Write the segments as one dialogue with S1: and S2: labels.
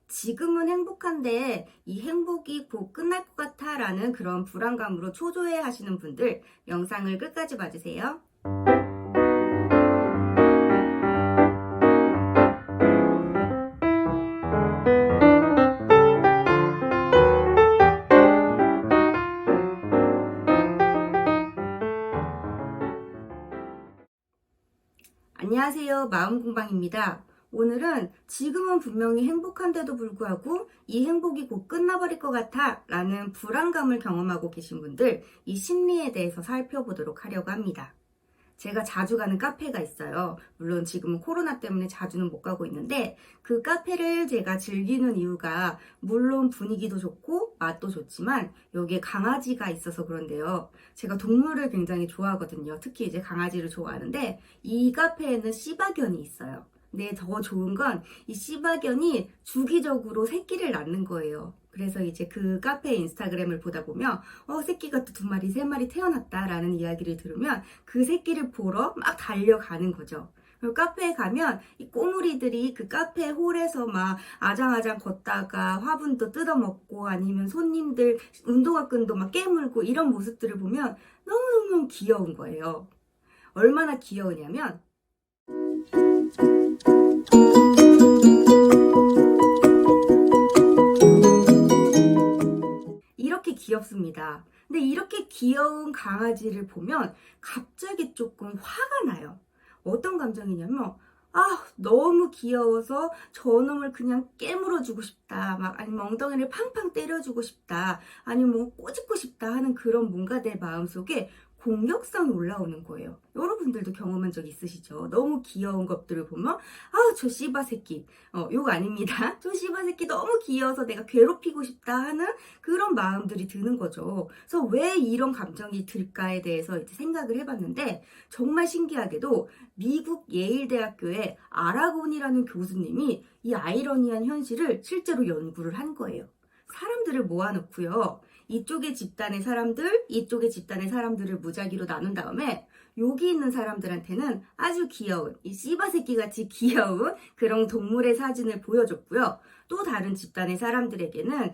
S1: 지금은 행복한데 이 행복이 곧 끝날 것 같아 라는 그런 불안감으로 초조해 하시는 분들 영상을 끝까지 봐주세요. 안녕하세요. 마음공방입니다. 오늘은 지금은 분명히 행복한데도 불구하고 이 행복이 곧 끝나버릴 것 같아 라는 불안감을 경험하고 계신 분들 이 심리에 대해서 살펴보도록 하려고 합니다. 제가 자주 가는 카페가 있어요. 물론 지금은 코로나 때문에 자주는 못 가고 있는데 그 카페를 제가 즐기는 이유가 물론 분위기도 좋고 맛도 좋지만 여기에 강아지가 있어서 그런데요. 제가 동물을 굉장히 좋아하거든요. 특히 이제 강아지를 좋아하는데 이 카페에는 시바견이 있어요. 근데 더 좋은 건 이 시바견이 주기적으로 새끼를 낳는 거예요. 그래서 이제 그 카페 인스타그램을 보다 보면 새끼가 또 2마리, 3마리 태어났다라는 이야기를 들으면 그 새끼를 보러 막 달려가는 거죠. 그리고 카페에 가면 이 꼬물이들이 그 카페 홀에서 막 아장아장 걷다가 화분도 뜯어먹고 아니면 손님들 운동화끈도 막 깨물고 이런 모습들을 보면 너무너무 귀여운 거예요. 얼마나 귀여우냐면 이렇게 귀엽습니다. 근데 이렇게 귀여운 강아지를 보면 갑자기 조금 화가 나요. 어떤 감정이냐면 너무 귀여워서 저놈을 그냥 깨물어주고 싶다. 막 아니면 엉덩이를 팡팡 때려주고 싶다. 아니면 뭐 꼬집고 싶다 하는 그런 뭔가 내 마음속에 공격성이 올라오는 거예요. 여러분들도 경험한 적 있으시죠? 너무 귀여운 것들을 보면 저 씨바 새끼 욕 아닙니다. 저 씨바 새끼 너무 귀여워서 내가 괴롭히고 싶다 하는 그런 마음들이 드는 거죠. 그래서 왜 이런 감정이 들까에 대해서 이제 생각을 해봤는데 정말 신기하게도 미국 예일대학교의 아라곤이라는 교수님이 이 아이러니한 현실을 실제로 연구를 한 거예요. 사람들을 모아놓고요. 이쪽의 집단의 사람들, 이쪽의 집단의 사람들을 무작위로 나눈 다음에 여기 있는 사람들한테는 아주 귀여운 이 씨바 새끼 같이 귀여운 그런 동물의 사진을 보여줬고요. 또 다른 집단의 사람들에게는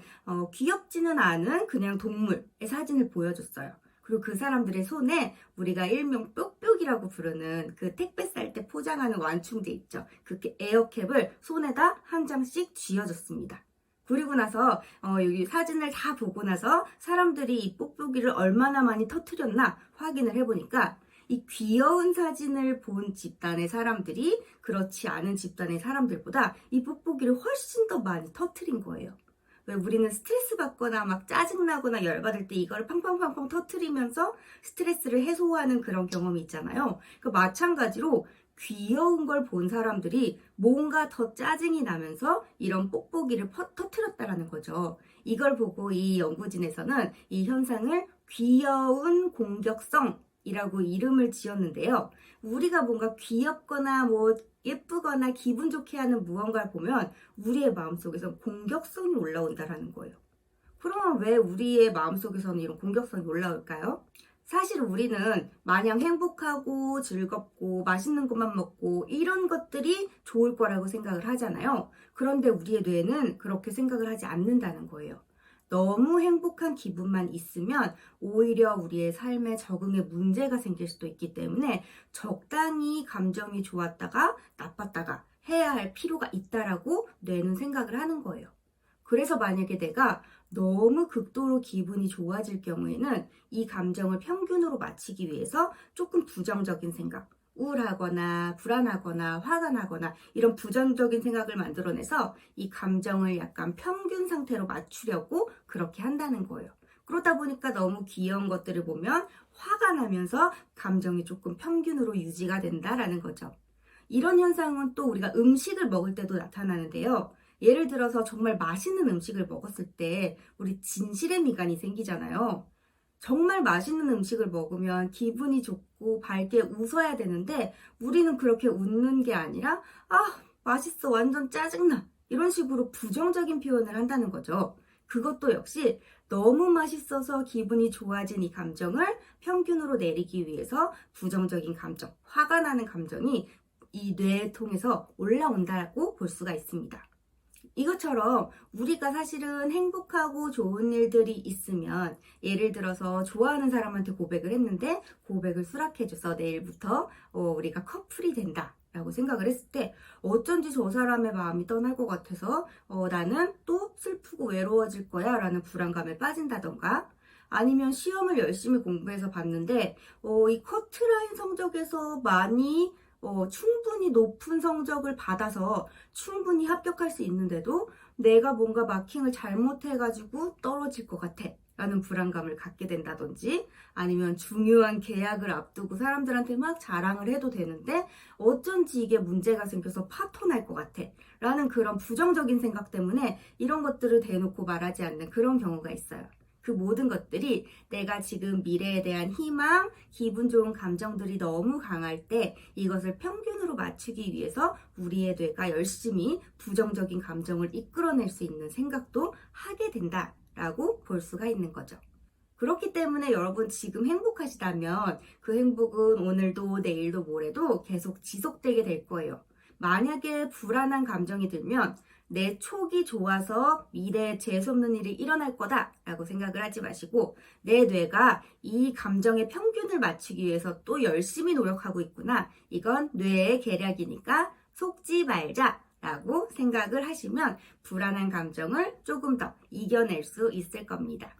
S1: 귀엽지는 않은 그냥 동물의 사진을 보여줬어요. 그리고 그 사람들의 손에 우리가 일명 뾱뾱이라고 부르는 그 택배 쌀 때 포장하는 완충제 있죠. 그 에어캡을 손에다 한 장씩 쥐어줬습니다. 그리고 나서 여기 사진을 다 보고 나서 사람들이 이 뽁뽁이를 얼마나 많이 터뜨렸나 확인을 해보니까 이 귀여운 사진을 본 집단의 사람들이 그렇지 않은 집단의 사람들보다 이 뽁뽁이를 훨씬 더 많이 터뜨린 거예요. 왜 우리는 스트레스 받거나 막 짜증나거나 열받을 때 이걸 팡팡팡팡 터뜨리면서 스트레스를 해소하는 그런 경험이 있잖아요. 그 마찬가지로 귀여운 걸 본 사람들이 뭔가 더 짜증이 나면서 이런 뽁뽁이를 터뜨렸다라는 거죠. 이걸 보고 이 연구진에서는 이 현상을 귀여운 공격성이라고 이름을 지었는데요. 우리가 뭔가 귀엽거나 뭐 예쁘거나 기분 좋게 하는 무언가를 보면 우리의 마음속에서 공격성이 올라온다라는 거예요. 그러면 왜 우리의 마음속에서는 이런 공격성이 올라올까요? 사실 우리는 마냥 행복하고 즐겁고 맛있는 것만 먹고 이런 것들이 좋을 거라고 생각을 하잖아요. 그런데 우리의 뇌는 그렇게 생각을 하지 않는다는 거예요. 너무 행복한 기분만 있으면 오히려 우리의 삶에 적응에 문제가 생길 수도 있기 때문에 적당히 감정이 좋았다가 나빴다가 해야 할 필요가 있다라고 뇌는 생각을 하는 거예요. 그래서 만약에 내가 너무 극도로 기분이 좋아질 경우에는 이 감정을 평균으로 맞추기 위해서 조금 부정적인 생각, 우울하거나 불안하거나 화가 나거나 이런 부정적인 생각을 만들어내서 이 감정을 약간 평균 상태로 맞추려고 그렇게 한다는 거예요. 그러다 보니까 너무 귀여운 것들을 보면 화가 나면서 감정이 조금 평균으로 유지가 된다라는 거죠. 이런 현상은 또 우리가 음식을 먹을 때도 나타나는데요. 예를 들어서 정말 맛있는 음식을 먹었을 때 우리 진실의 미간이 생기잖아요. 정말 맛있는 음식을 먹으면 기분이 좋고 밝게 웃어야 되는데 우리는 그렇게 웃는 게 아니라 맛있어, 완전 짜증나 이런 식으로 부정적인 표현을 한다는 거죠. 그것도 역시 너무 맛있어서 기분이 좋아진 이 감정을 평균으로 내리기 위해서 부정적인 감정, 화가 나는 감정이 이 뇌를 통해서 올라온다고 볼 수가 있습니다. 이것처럼 우리가 사실은 행복하고 좋은 일들이 있으면 예를 들어서 좋아하는 사람한테 고백을 했는데 고백을 수락해줘서 내일부터 우리가 커플이 된다 라고 생각을 했을 때 어쩐지 저 사람의 마음이 떠날 것 같아서 나는 또 슬프고 외로워질 거야 라는 불안감에 빠진다던가 아니면 시험을 열심히 공부해서 봤는데 이 커트라인 성적에서 많이 충분히 높은 성적을 받아서 충분히 합격할 수 있는데도 내가 뭔가 마킹을 잘못해가지고 떨어질 것 같아 라는 불안감을 갖게 된다든지 아니면 중요한 계약을 앞두고 사람들한테 막 자랑을 해도 되는데 어쩐지 이게 문제가 생겨서 파토날 것 같아 라는 그런 부정적인 생각 때문에 이런 것들을 대놓고 말하지 않는 그런 경우가 있어요. 그 모든 것들이 내가 지금 미래에 대한 희망, 기분 좋은 감정들이 너무 강할 때 이것을 평균으로 맞추기 위해서 우리의 뇌가 열심히 부정적인 감정을 이끌어낼 수 있는 생각도 하게 된다라고 볼 수가 있는 거죠. 그렇기 때문에 여러분 지금 행복하시다면 그 행복은 오늘도 내일도 모레도 계속 지속되게 될 거예요. 만약에 불안한 감정이 들면 내 촉이 좋아서 미래에 재수없는 일이 일어날 거다 라고 생각을 하지 마시고 내 뇌가 이 감정의 평균을 맞추기 위해서 또 열심히 노력하고 있구나. 이건 뇌의 계략이니까 속지 말자 라고 생각을 하시면 불안한 감정을 조금 더 이겨낼 수 있을 겁니다.